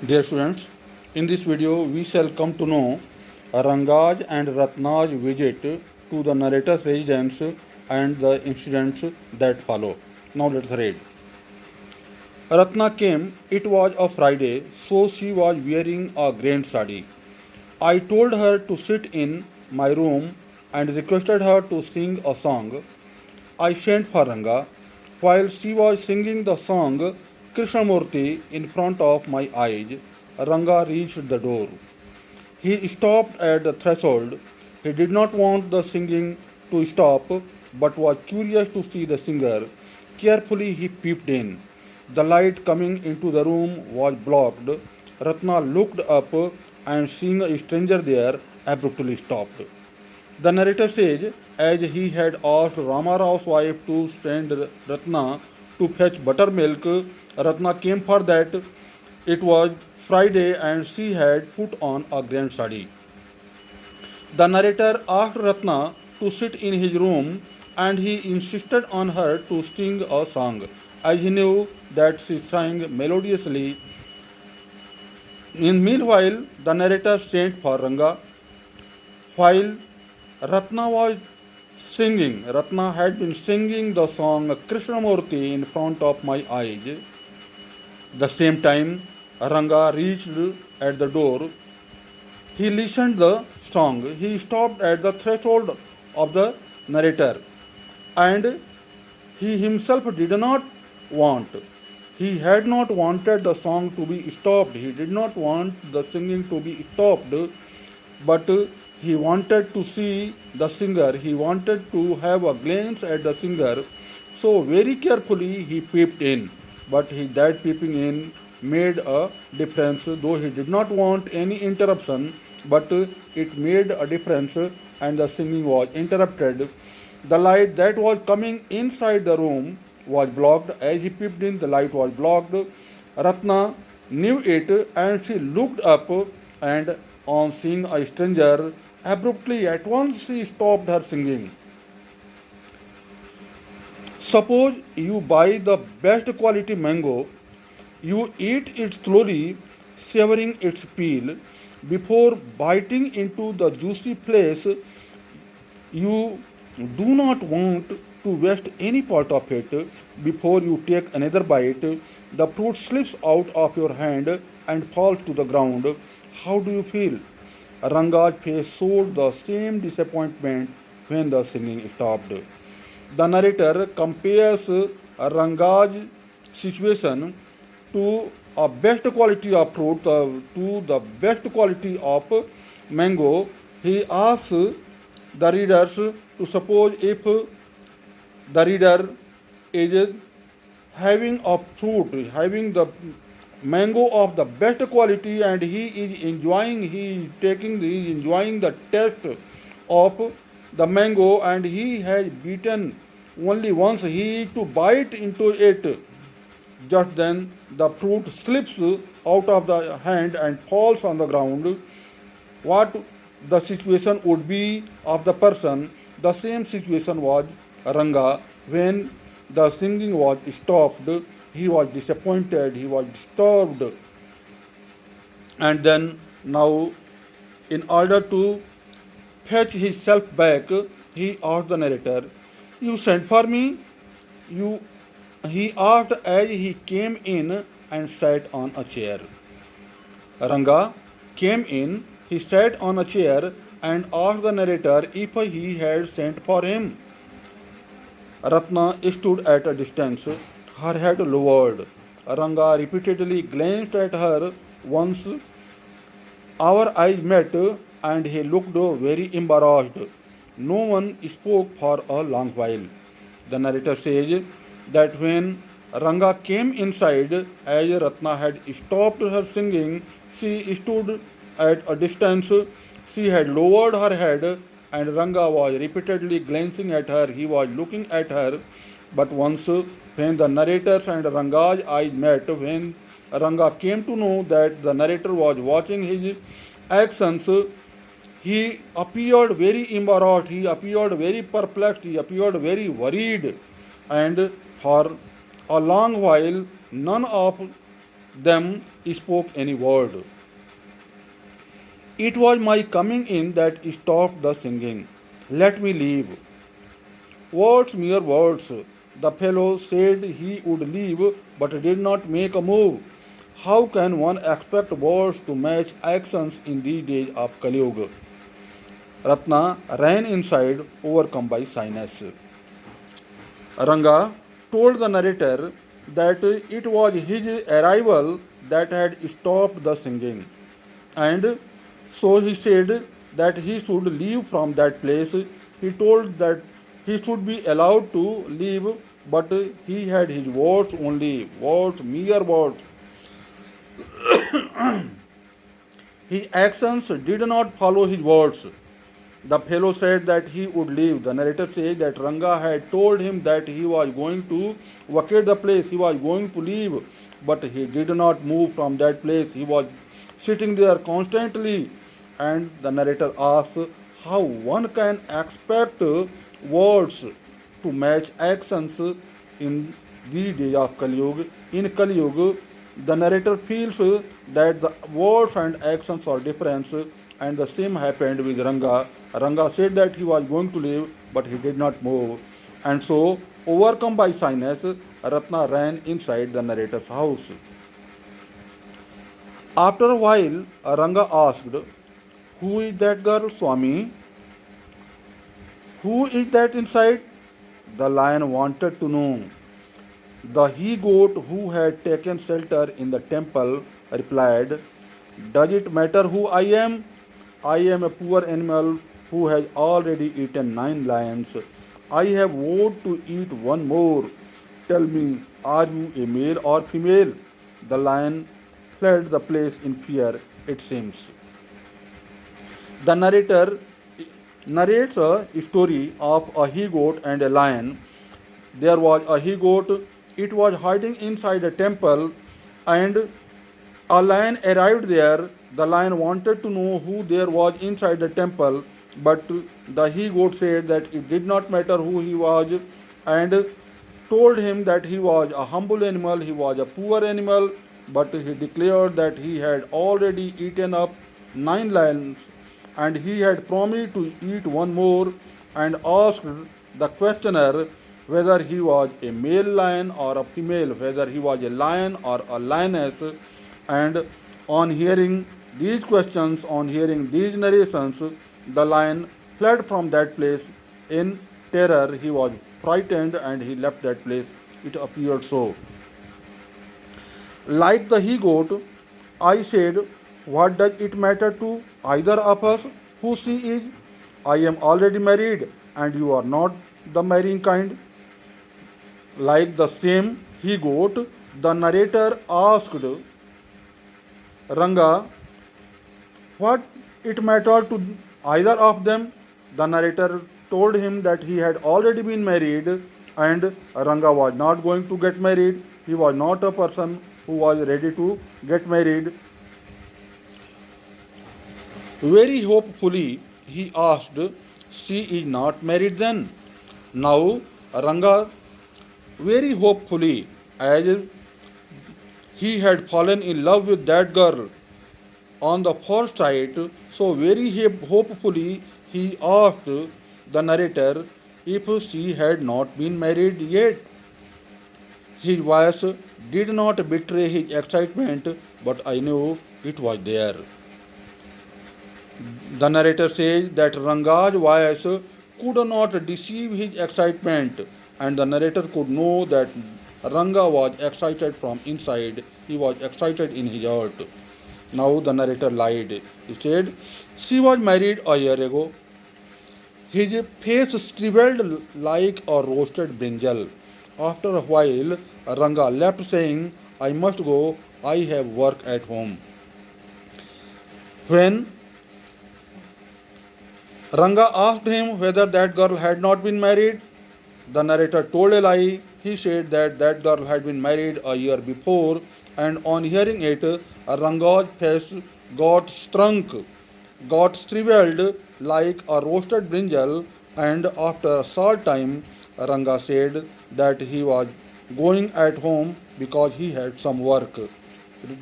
Dear students, in this video we shall come to know Rangaj and Ratnaj visit to the narrator's residence and the incidents that follow. Now let's read. Ratna came, it was a Friday, so she was wearing a grand sari. I told her to sit in my room and requested her to sing a song. I sent for Ranga. While she was singing the song Krishnamurti in front of my eyes, Ranga reached the door. He stopped at the threshold. He did not want the singing to stop, but was curious to see the singer. Carefully he peeped in. The light coming into the room was blocked. Ratna looked up and seeing a stranger there abruptly stopped. The narrator says, as he had asked Ramarao's wife to send Ratna to fetch buttermilk, Ratna came for that. It was Friday and she had put on a grand sari. The narrator asked Ratna to sit in his room and he insisted on her to sing a song, as he knew that she sang melodiously. In meanwhile, the narrator sent for Ranga. While Ratna was singing, Ratna had been singing the song Krishnamurti in front of my eyes. The same time, Ranga reached at the door. He listened the song. He stopped at the threshold of the narrator, and he himself did not want. He had not wanted the song to be stopped. He did not want the singing to be stopped, but he wanted to see the singer. He wanted to have a glance at the singer. So very carefully he peeped in, but that peeping in made a difference, though he did not want any interruption, but it made a difference and the singing was interrupted. The light that was coming inside the room was blocked. As he peeped in, the light was blocked. Ratna knew it and she looked up, and on seeing a stranger, abruptly at once she stopped her singing. Suppose you buy the best quality mango, you eat it slowly, savoring its peel. Before biting into the juicy flesh, you do not want to waste any part of it. Before you take another bite, the fruit slips out of your hand and falls to the ground. How do you feel? Ranga's face showed the same disappointment when the singing stopped. The narrator compares Ranga's situation to a best quality of fruit, to the best quality of mango. He asks the readers to suppose if the reader is having a fruit, having the mango of the best quality, and he is enjoying the taste of the mango, and he has beaten only once. He to bite into it. Just then the fruit slips out of the hand and falls on the ground. What the situation would be of the person, the same situation was Ranga when the singing was stopped. He was disappointed, he was disturbed, and then now, in order to fetch himself back, he asked the narrator, "You sent for me?" You, he asked as he came in and sat on a chair. Ranga came in, he sat on a chair and asked the narrator if he had sent for him. Ratna stood at a distance, her head lowered. Ranga repeatedly glanced at her once. Our eyes met and he looked very embarrassed. No one spoke for a long while. The narrator says that when Ranga came inside, as Ratna had stopped her singing, she stood at a distance. She had lowered her head, and Ranga was repeatedly glancing at her. He was looking at her. But once, when the narrator's and Ranga's eyes met, when Ranga came to know that the narrator was watching his actions, he appeared very embarrassed, he appeared very perplexed, he appeared very worried, and for a long while none of them spoke any word. It was my coming in that stopped the singing. Let me leave. Words, mere words. The fellow said he would leave but did not make a move. How can one expect words to match actions in these days of Kali Yuga? Ratna ran inside, overcome by shyness. Ranga told the narrator that it was his arrival that had stopped the singing, and so he said that he should leave from that place. He told that he should be allowed to leave, but he had his words only, words, mere words. His actions did not follow his words. The fellow said that he would leave. The narrator says that Ranga had told him that he was going to vacate the place, he was going to leave, but he did not move from that place. He was sitting there constantly. And the narrator asks how one can expect words to match actions in the days of Kali Yuga. In Kali Yuga, the narrator feels that the words and actions are different, and the same happened with Ranga. Ranga said that he was going to leave, but he did not move. And so, overcome by shyness, Ratna ran inside the narrator's house. After a while, Ranga asked, "Who is that girl, Swami? Who is that inside?" The lion wanted to know. The he goat who had taken shelter in the temple replied, "Does it matter who I am? I am a poor animal who has already eaten 9 lions. I have vowed to eat one more. Tell me, are you a male or female?" The lion fled the place in fear, it seems. The narrator narrates a story of a he goat and a lion. There was a he goat, it was hiding inside a temple, and a lion arrived there. The lion wanted to know who there was inside the temple, but the he goat said that it did not matter who he was, and told him that he was a humble animal, he was a poor animal, but he declared that he had already eaten up 9 lions and he had promised to eat one more, and asked the questioner whether he was a male lion or a female, whether he was a lion or a lioness. And on hearing these questions, on hearing these narrations, the lion fled from that place in terror. He was frightened and he left that place. It appeared so. Like the he goat, I said, "What does it matter to either of us who she is? I am already married and you are not the marrying kind." Like the same he goat, the narrator asked Ranga what it mattered to either of them. The narrator told him that he had already been married and Ranga was not going to get married. He was not a person who was ready to get married. Very hopefully, he asked, "She is not married then?" Now, Ranga, very hopefully, as he had fallen in love with that girl on the first sight, so very hopefully, he asked the narrator if she had not been married yet. His voice did not betray his excitement, but I knew it was there. The narrator says that Ranga's voice could not deceive his excitement, and the narrator could know that Ranga was excited from inside. He was excited in his heart. Now the narrator lied. He said, "She was married a year ago." His face shriveled like a roasted brinjal. After a while, Ranga left saying, "I must go, I have work at home." When Ranga asked him whether that girl had not been married, the narrator told a lie. He said that that girl had been married a year before, and on hearing it, Ranga's face got shrunk, got shriveled like a roasted brinjal, and after a short time, Ranga said that he was going at home because he had some work.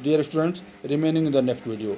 dear students, remaining in the next video.